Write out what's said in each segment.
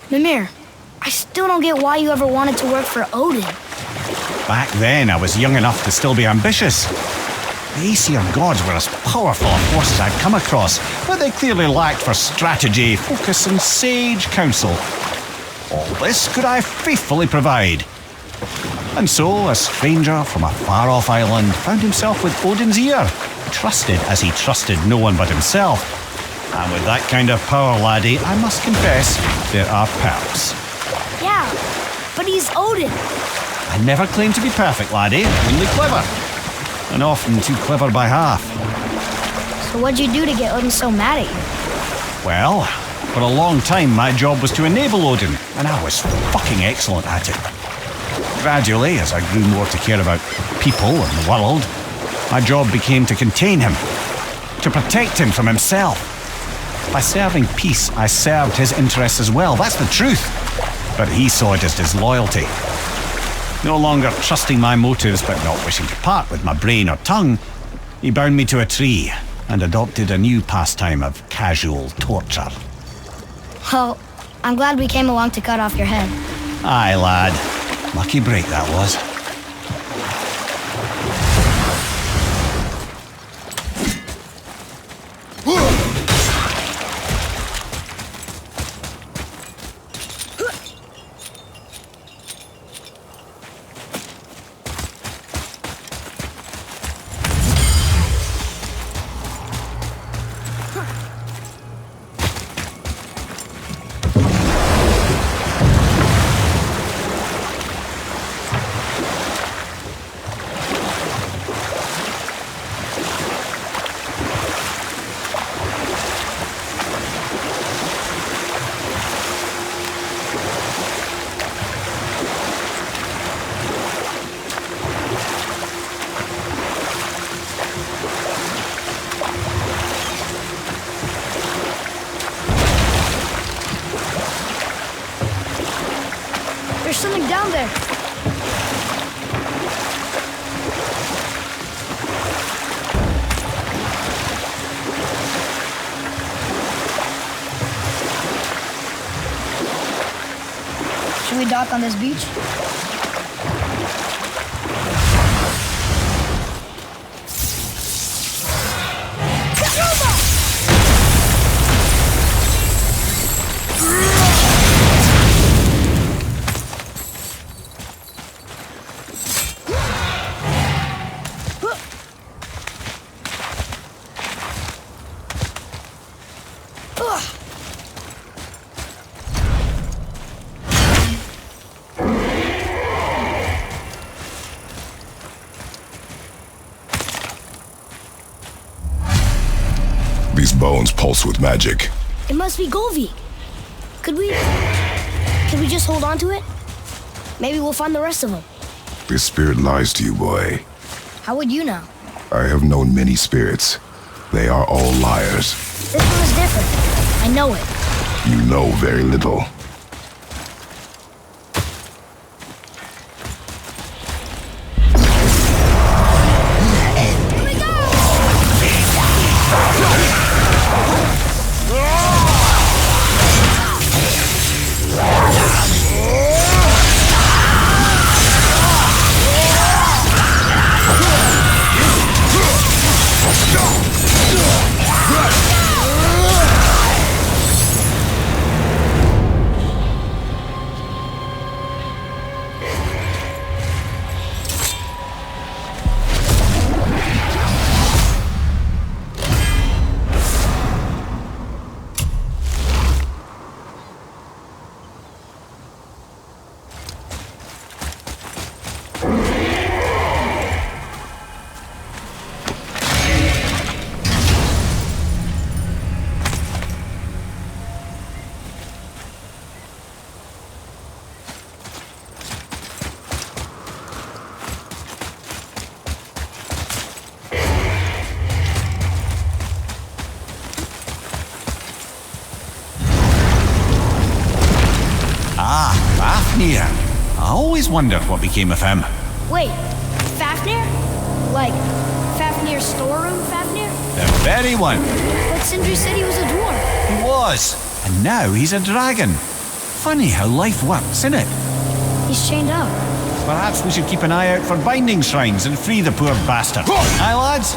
Mimir, I still don't get why you ever wanted to work for Odin. Back then, I was young enough to still be ambitious. The Aesir gods were as powerful a forces I'd come across, but they clearly lacked for strategy, focus, and sage counsel. All this could I faithfully provide. And so, a stranger from a far-off island found himself with Odin's ear, trusted as he trusted no one but himself. And with that kind of power, laddie, I must confess, there are perks. Yeah, but he's Odin. I never claimed to be perfect, laddie, only clever. And often too clever by half. So what'd you do to get Odin so mad at you? Well, for a long time my job was to enable Odin, and I was fucking excellent at it. Gradually, as I grew more to care about people and the world, my job became to contain him, to protect him from himself. By serving peace, I served his interests as well, that's the truth. But he saw it as disloyalty. No longer trusting my motives but not wishing to part with my brain or tongue, he bound me to a tree and adopted a new pastime of casual torture. Well, I'm glad we came along to cut off your head. Aye, lad. Lucky break that was. There's something down there. Should we dock on this beach? These bones pulse with magic. It must be Golvi. Could we just hold on to it? Maybe we'll find the rest of them. This spirit lies to you, boy. How would you know? I have known many spirits. They are all liars. This one is different. I know it. You know very little. Fafnir. I always wondered what became of him. Wait, Fafnir? Like, Fafnir's storeroom Fafnir? The very one. But Sindri said he was a dwarf. He was. And now he's a dragon. Funny how life works, isn't it? He's chained up. Perhaps we should keep an eye out for binding shrines and free the poor bastard. Aye, lads?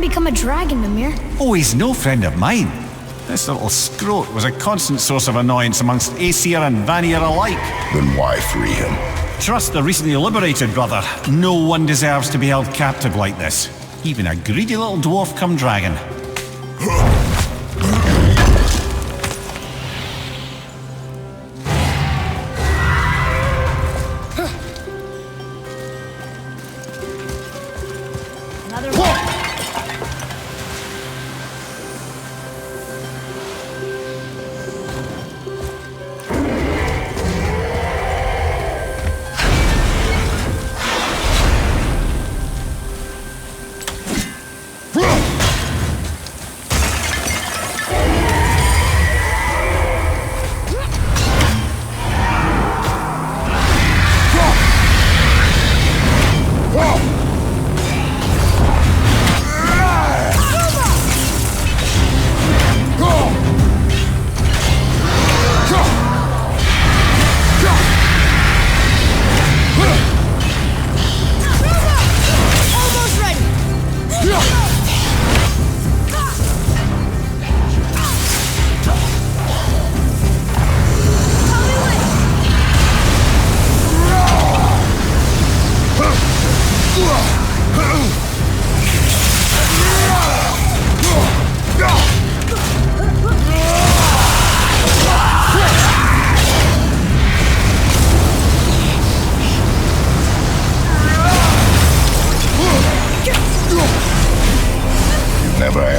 Become a dragon, Mimir. Oh, he's no friend of mine. This little scrote was a constant source of annoyance amongst Aesir and Vanir alike. Then why free him? Trust the recently liberated, brother. No one deserves to be held captive like this. Even a greedy little dwarf come dragon.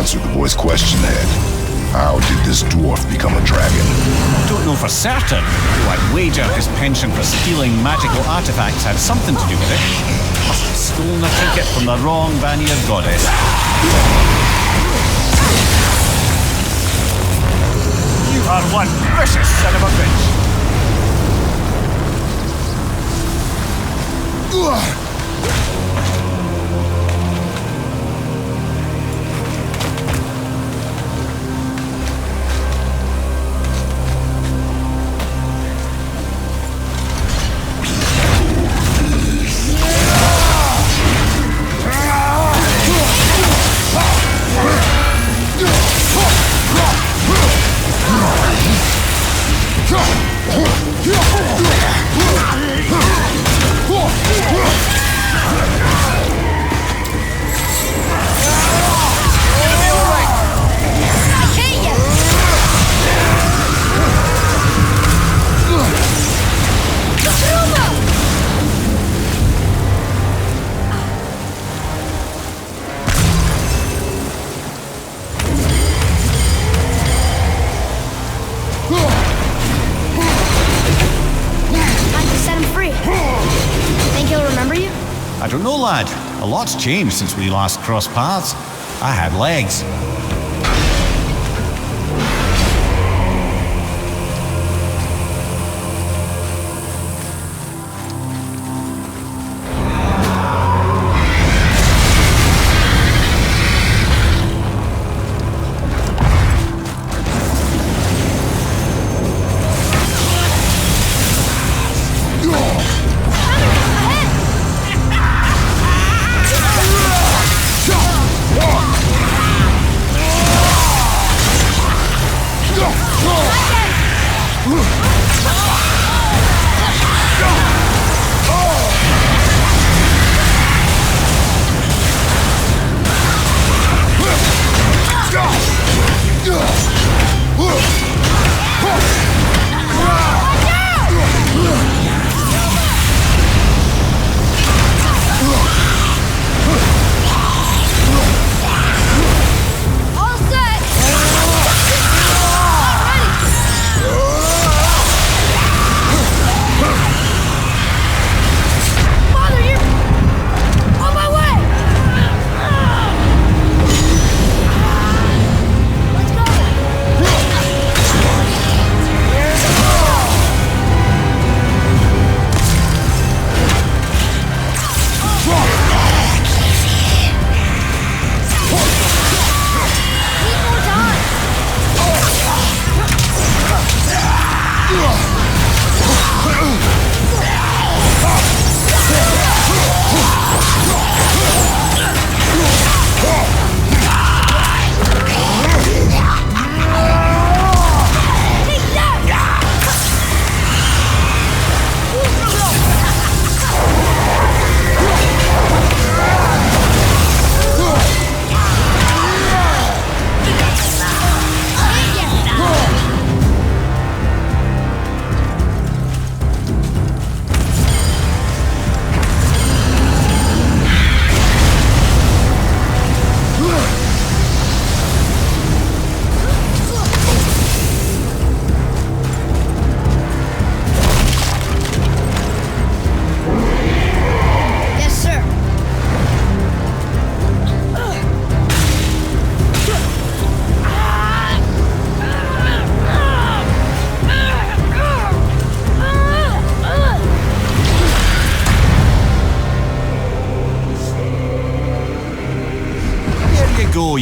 Answer the boy's question, Ed. How did this dwarf become a dragon? Don't know for certain, though I'd wager his penchant for stealing magical artifacts had something to do with it. Must have stolen a trinket from the wrong Vanir goddess. You are one vicious son of a bitch! I don't know, lad. A lot's changed since we last crossed paths. I had legs.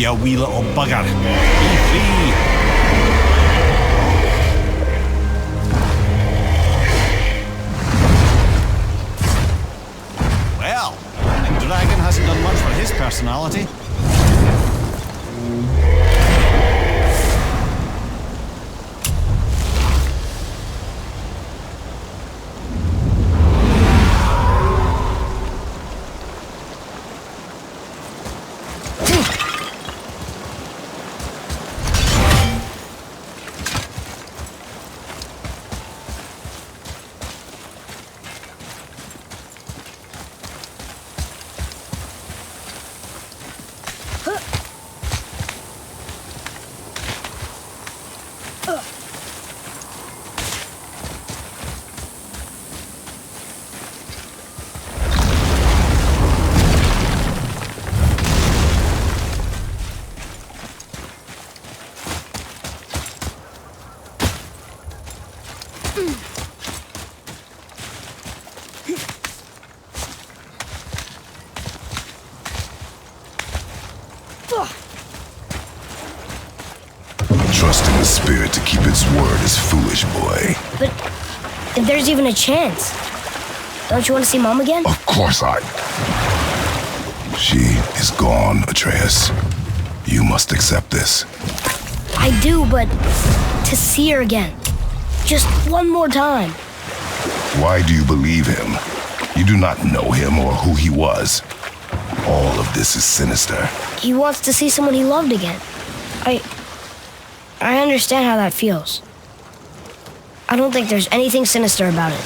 you wee little bugger. Be free. Well, I think Dragon hasn't done much for his personality. Trusting the spirit to keep its word is foolish, boy. But if there's even a chance, don't you want to see Mom again? Of course She is gone, Atreus. You must accept this. I do, but to see her again. Just one more time. Why do you believe him? You do not know him or who he was. All of this is sinister. He wants to see someone he loved again. I understand how that feels. I don't think there's anything sinister about it.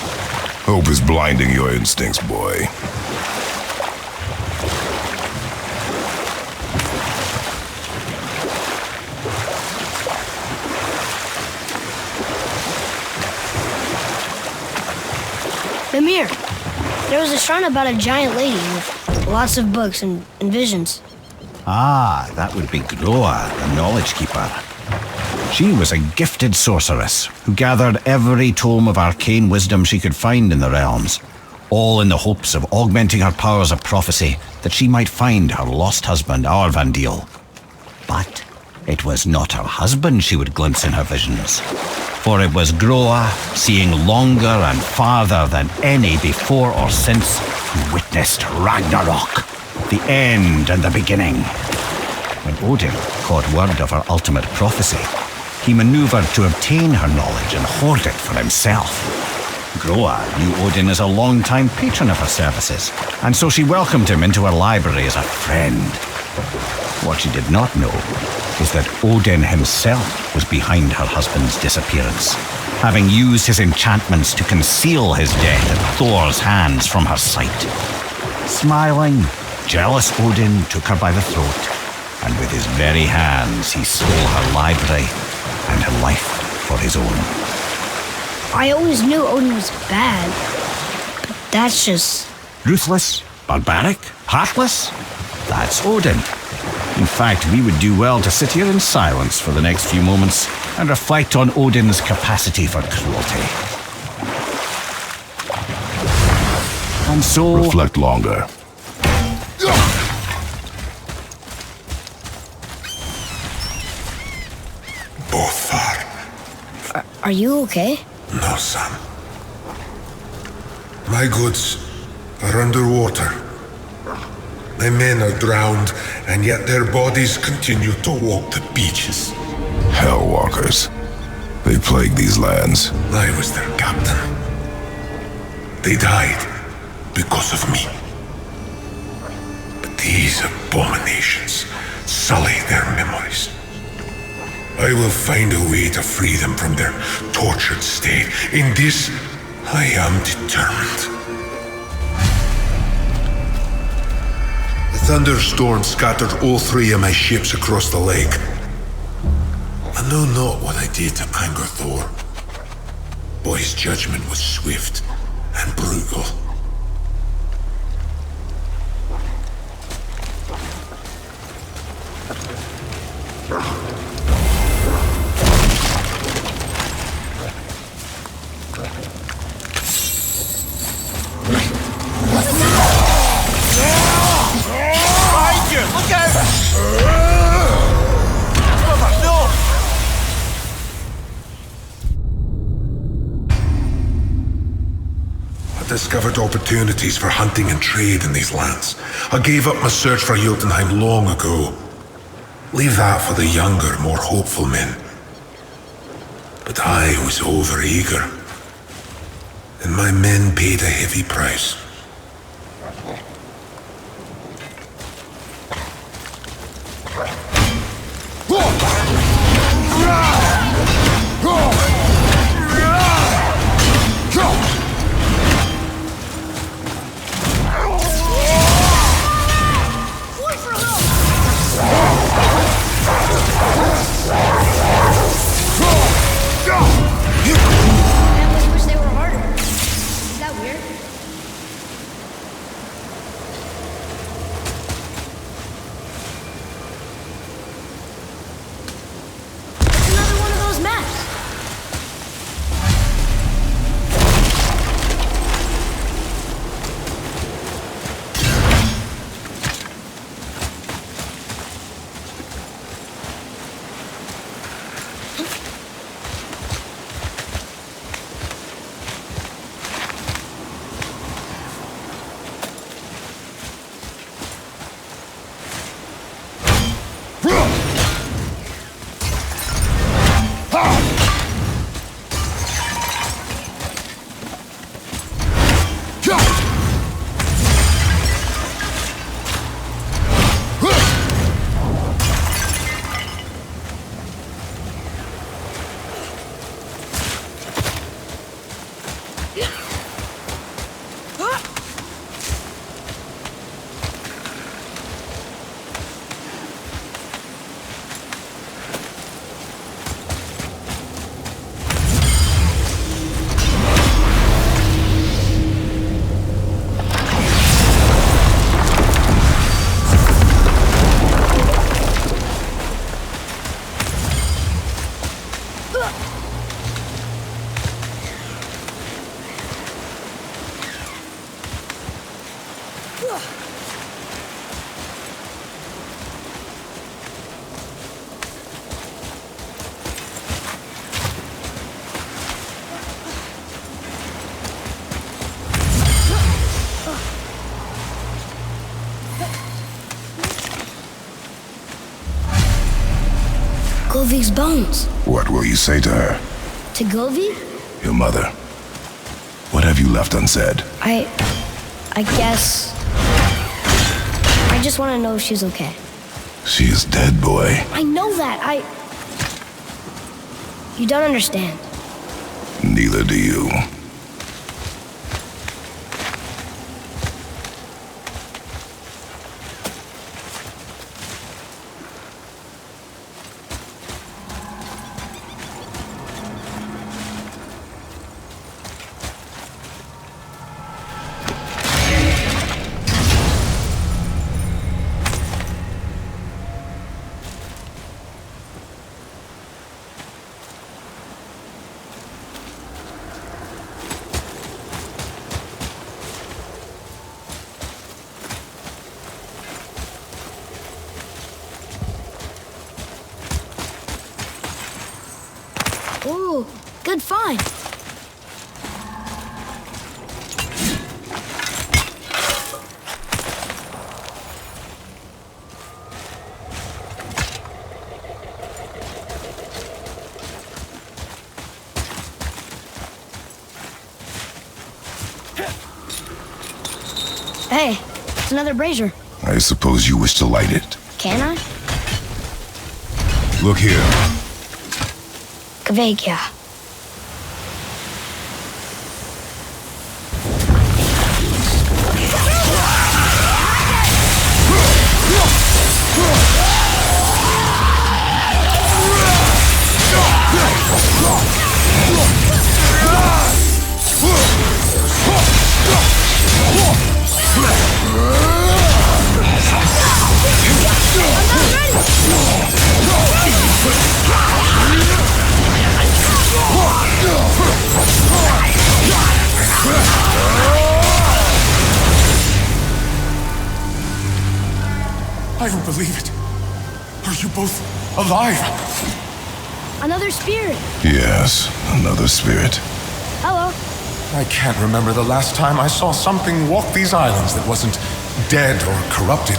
Hope is blinding your instincts, boy. Mimir, there was a shrine about a giant lady with lots of books and visions. Ah, that would be Groa, the Knowledge Keeper. She was a gifted sorceress who gathered every tome of arcane wisdom she could find in the realms, all in the hopes of augmenting her powers of prophecy that she might find her lost husband, Arvandil. But it was not her husband she would glimpse in her visions, for it was Groa, seeing longer and farther than any before or since, who witnessed Ragnarok, the end and the beginning. When Odin caught word of her ultimate prophecy, he maneuvered to obtain her knowledge and hoard it for himself. Groa knew Odin as a long-time patron of her services, and so she welcomed him into her library as a friend. What she did not know is that Odin himself was behind her husband's disappearance, having used his enchantments to conceal his death at Thor's hands from her sight. Smiling, jealous Odin took her by the throat, and with his very hands he stole her library and her life for his own. I always knew Odin was bad, but that's just... Ruthless, barbaric, heartless? That's Odin. In fact, we would do well to sit here in silence for the next few moments and reflect on Odin's capacity for cruelty. And so... Reflect longer. Both are. Are you okay? No, son. My goods are underwater. My men are drowned, and yet their bodies continue to walk the beaches. Hellwalkers. They plague these lands. I was their captain. They died because of me. But these abominations sully their memories. I will find a way to free them from their tortured state. In this, I am determined. The thunderstorm scattered all 3 of my ships across the lake. I know not what I did to anger Thor. Boy's judgment was swift and brutal. Look out! discovered opportunities for hunting and trade in these lands. I gave up my search for Jotunheim long ago. Leave that for the younger, more hopeful men. But I was overeager, and my men paid a heavy price. Govi's bones. What will you say to her? To Govi? Your mother. What have you left unsaid? I guess... I just want to know if she's okay. She is dead, boy. I know that. You don't understand. Neither do you. Ooh, good find. Hey, it's another brazier. I suppose you wish to light it. Can I? Look here. Kveikja. I don't believe it. Are you both alive? Another spirit. Yes, another spirit. Hello. I can't remember the last time I saw something walk these islands that wasn't dead or corrupted.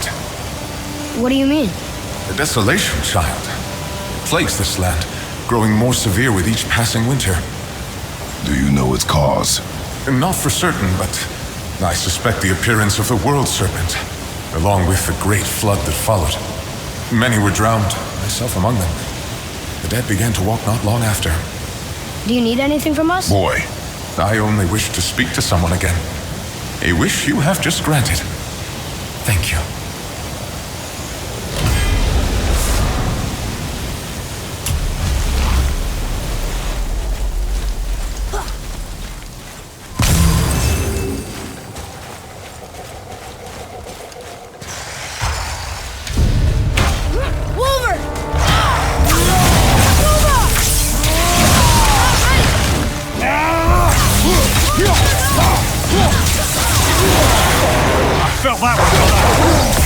What do you mean? The desolation, child. It plagues this land, growing more severe with each passing winter. Do you know its cause? Not for certain, but I suspect the appearance of the World Serpent, along with the great flood that followed. Many were drowned, myself among them. The dead began to walk not long after. Do you need anything from us? Boy, I only wish to speak to someone again. A wish you have just granted. Thank you. Felt that one,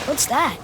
What's that?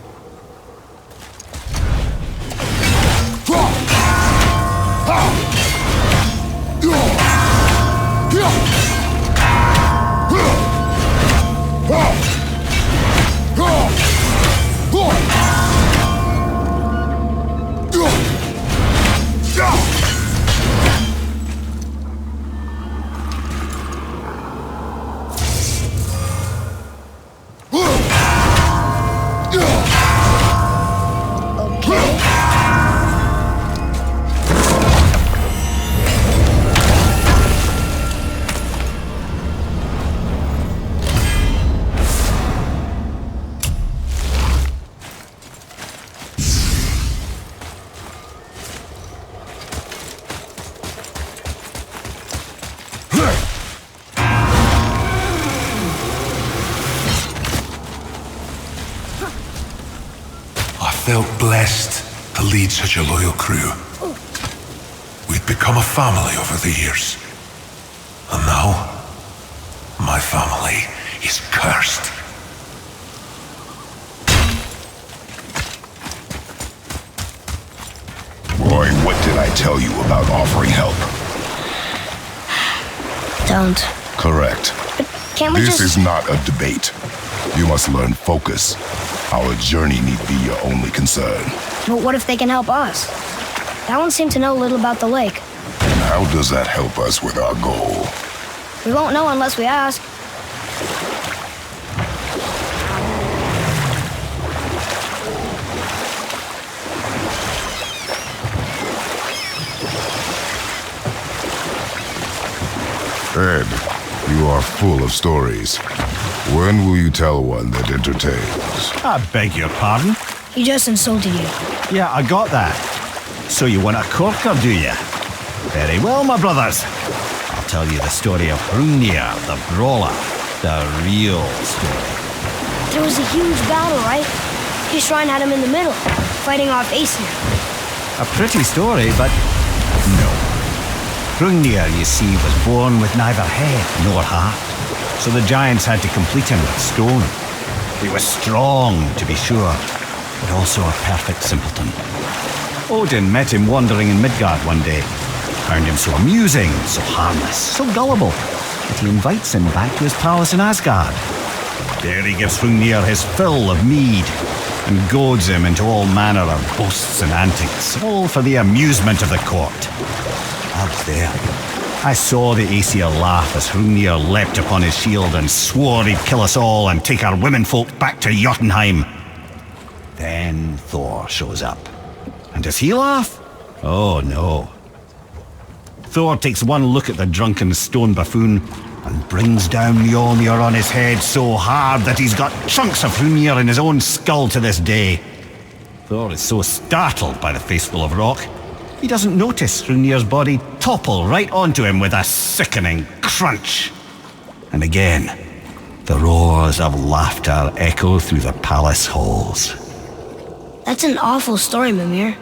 I felt blessed to lead such a loyal crew. We'd become a family over the years. And now, my family is cursed. Boy, what did I tell you about offering help? Don't. Correct. But can't we This just... is not a debate. You must learn focus. Our journey need be your only concern. But what if they can help us? That one seemed to know a little about the lake. And how does that help us with our goal? We won't know unless we ask. Ed, you are full of stories. When will you tell one that entertains? I beg your pardon? He just insulted you. Yeah, I got that. So you want a corker, do you? Very well, my brothers. I'll tell you the story of Hrungnir, the brawler. The real story. There was a huge battle, right? His shrine had him in the middle, fighting off Aesir. A pretty story, but no. Hrungnir, you see, was born with neither head nor heart. So the giants had to complete him with stone. He was strong, to be sure, but also a perfect simpleton. Odin met him wandering in Midgard one day. Found him so amusing, so harmless, so gullible, that he invites him back to his palace in Asgard. There he gives Hrungnir his fill of mead, and goads him into all manner of boasts and antics, all for the amusement of the court. I was there. I saw the Aesir laugh as Hrungnir leapt upon his shield and swore he'd kill us all and take our womenfolk back to Jotunheim. Then Thor shows up. And does he laugh? Oh no. Thor takes one look at the drunken stone buffoon and brings down Mjolnir on his head so hard that he's got chunks of Hrungnir in his own skull to this day. Thor is so startled by the faceful of rock, he doesn't notice Hrungnir's body topple right onto him with a sickening crunch. And again, the roars of laughter echo through the palace halls. That's an awful story, Mimir.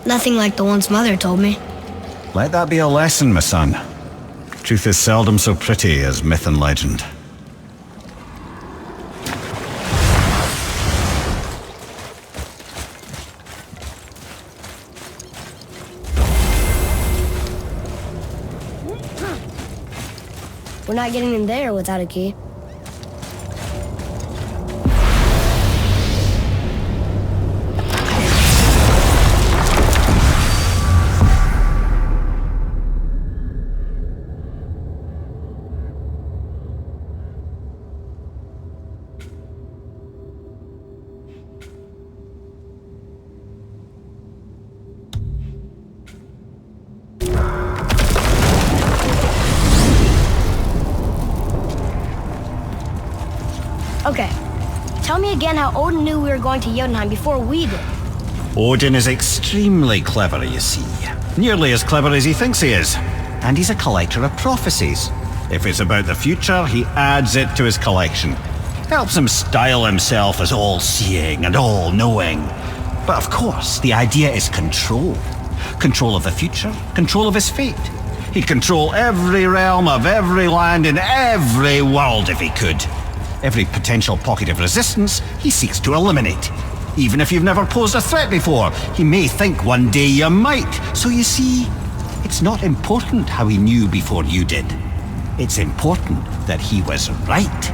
Nothing like the ones Mother told me. Let that be a lesson, my son. Truth is seldom so pretty as myth and legend. We're not getting in there without a key. Okay, tell me again how Odin knew we were going to Jotunheim before we did. Odin is extremely clever, you see. Nearly as clever as he thinks he is. And he's a collector of prophecies. If it's about the future, he adds it to his collection. Helps him style himself as all-seeing and all-knowing. But of course, the idea is control. Control of the future, control of his fate. He'd control every realm of every land in every world if he could. Every potential pocket of resistance he seeks to eliminate. Even if you've never posed a threat before, he may think one day you might. So you see, it's not important how he knew before you did. It's important that he was right.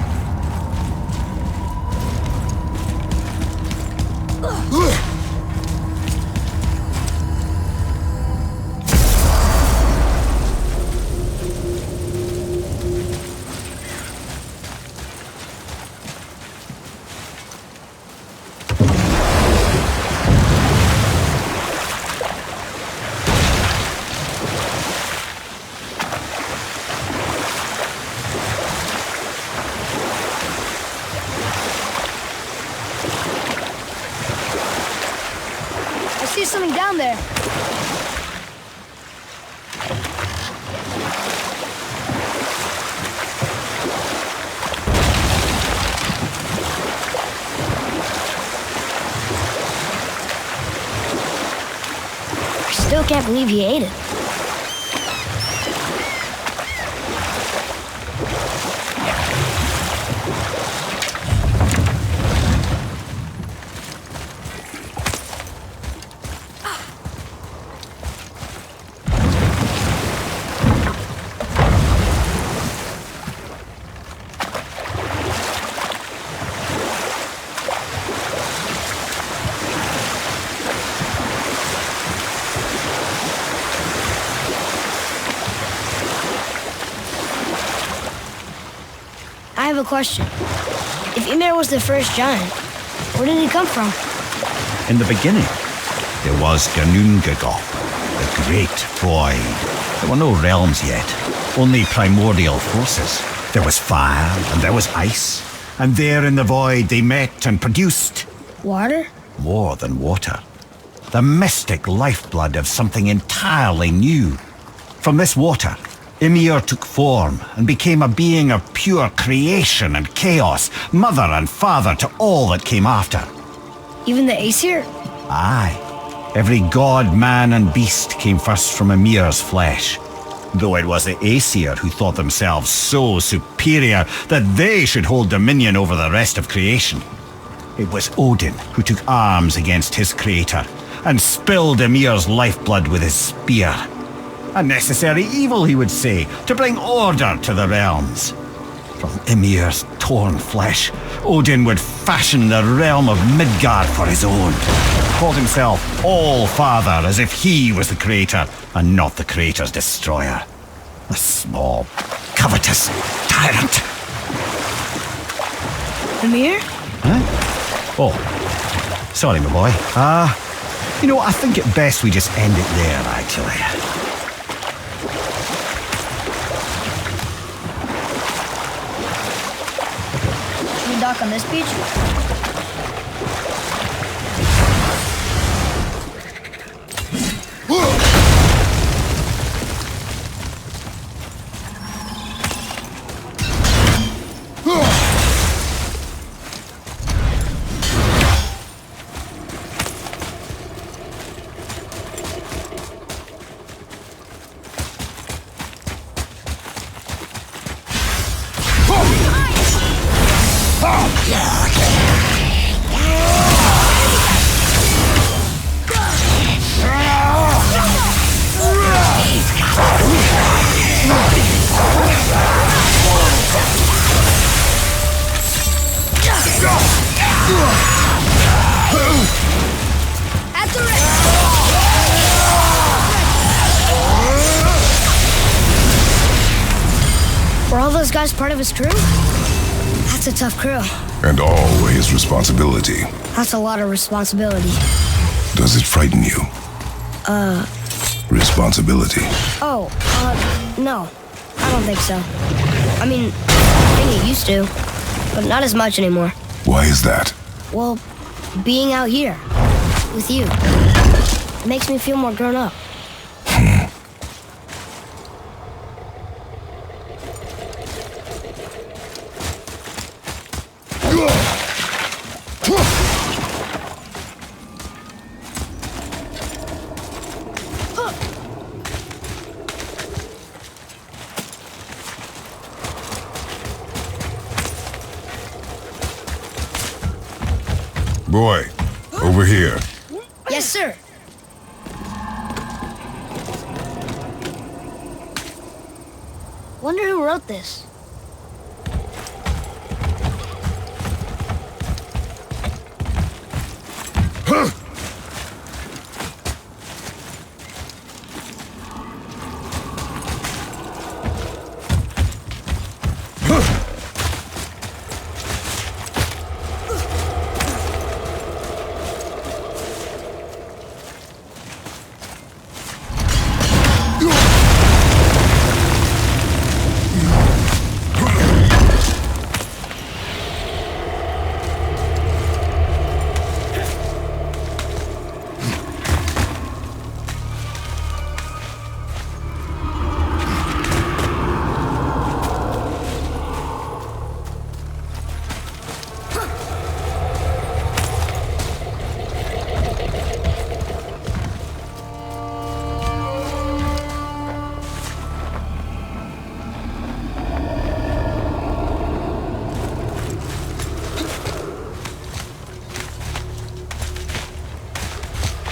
I see something down there. I still can't believe he ate it. I have a question. If Ymir was the first giant, where did he come from? In the beginning, there was Ginnungagap, the great void. There were no realms yet, only primordial forces. There was fire and there was ice, and there in the void they met and produced Water? more than water. The mystic lifeblood of something entirely new. From this water, Ymir took form and became a being of pure creation and chaos, mother and father to all that came after. Even the Aesir? Aye. Every god, man and beast came first from Ymir's flesh. Though it was the Aesir who thought themselves so superior that they should hold dominion over the rest of creation. It was Odin who took arms against his creator and spilled Ymir's lifeblood with his spear. A necessary evil, he would say, to bring order to the realms. From Ymir's torn flesh, Odin would fashion the realm of Midgard for his own. Called himself All-Father as if he was the creator and not the creator's destroyer. A small, covetous tyrant. Ymir? Huh? Oh, sorry, my boy. I think it best we just end it there, actually. dock on this beach? Were all those guys part of his crew? That's a tough crew. And always responsibility. That's a lot of responsibility. Does it frighten you? Responsibility. Oh, no. I don't think so. I mean, I think it used to, but not as much anymore. Why is that? Well, being out here with you, it makes me feel more grown up. Boy, over here. Yes, sir. Wonder who wrote this.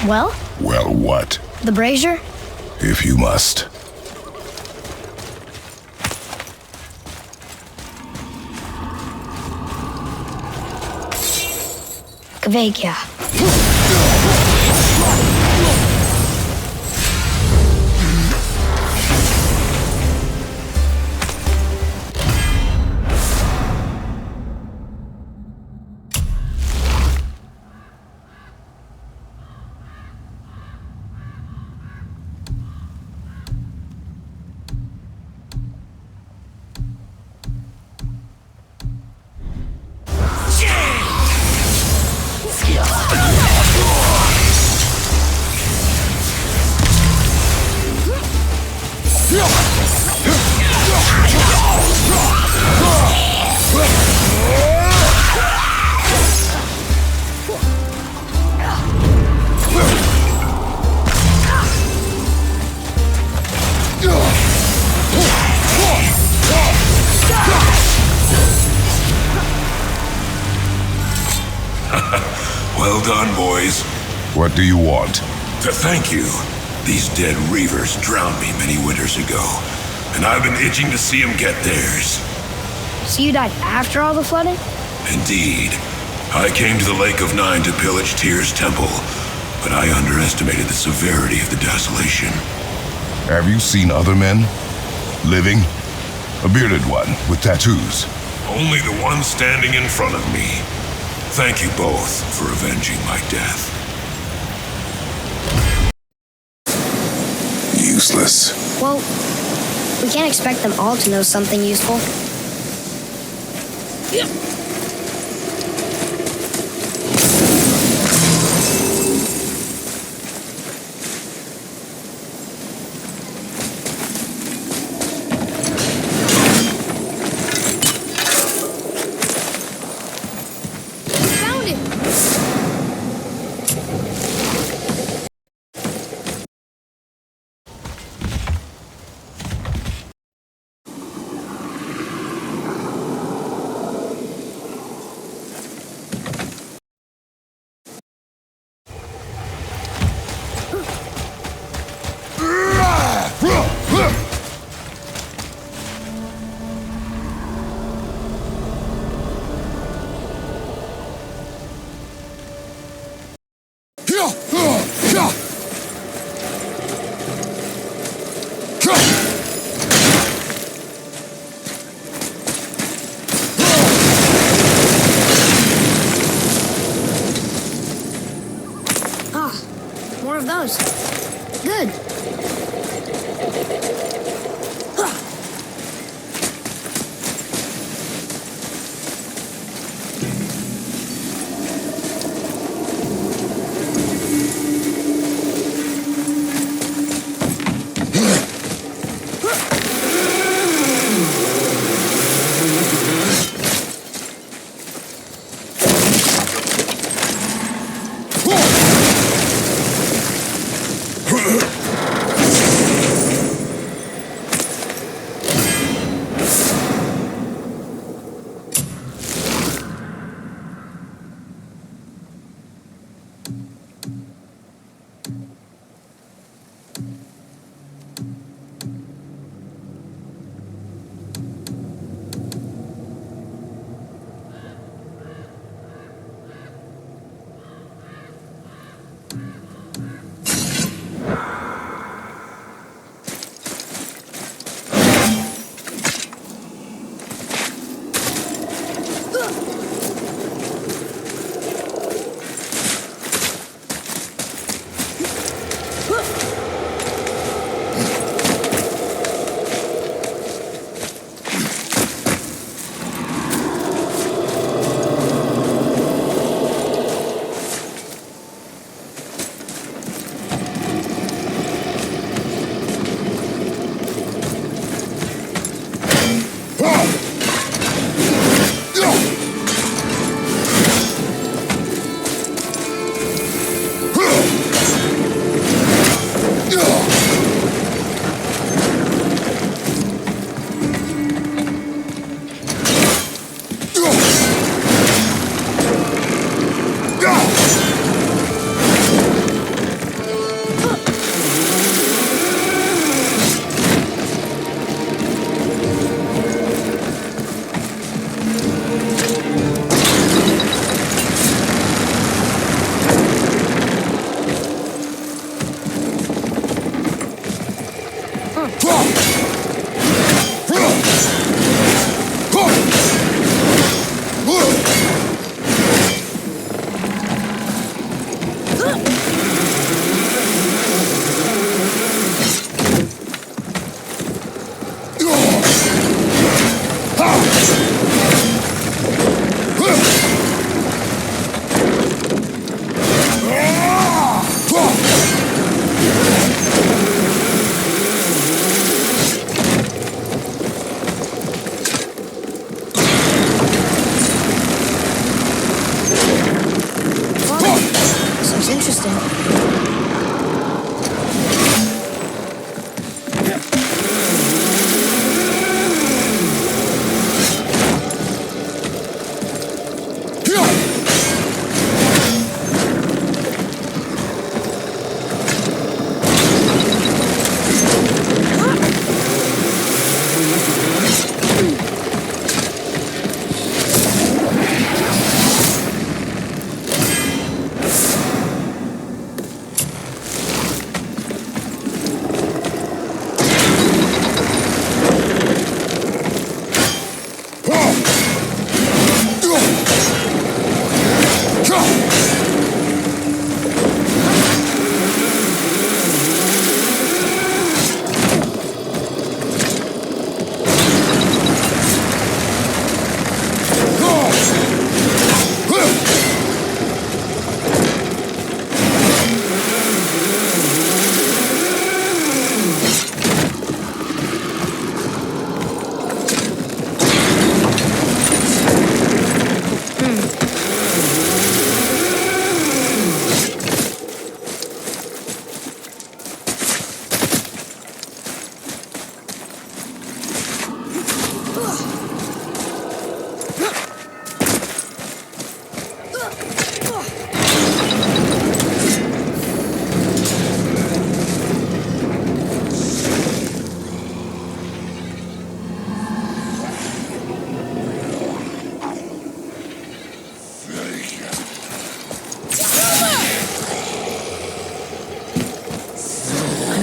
Well? Well, what? The brazier? If you must. Kvekia. Well done, boys. What do you want? To thank you. These dead reavers drowned me many winters ago, and I've been itching to see them get theirs. So you died after all the flooding? Indeed. I came to the Lake of Nine to pillage Tyr's temple, but I underestimated the severity of the desolation. Have you seen other men? Living? A bearded one with tattoos. Only the one standing in front of me. Thank you both for avenging my death. Useless. Well, we can't expect them all to know something useful. More of those. Good.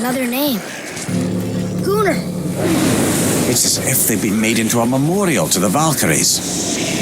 another name. Gunnar. It's as if they've been made into a memorial to the Valkyries.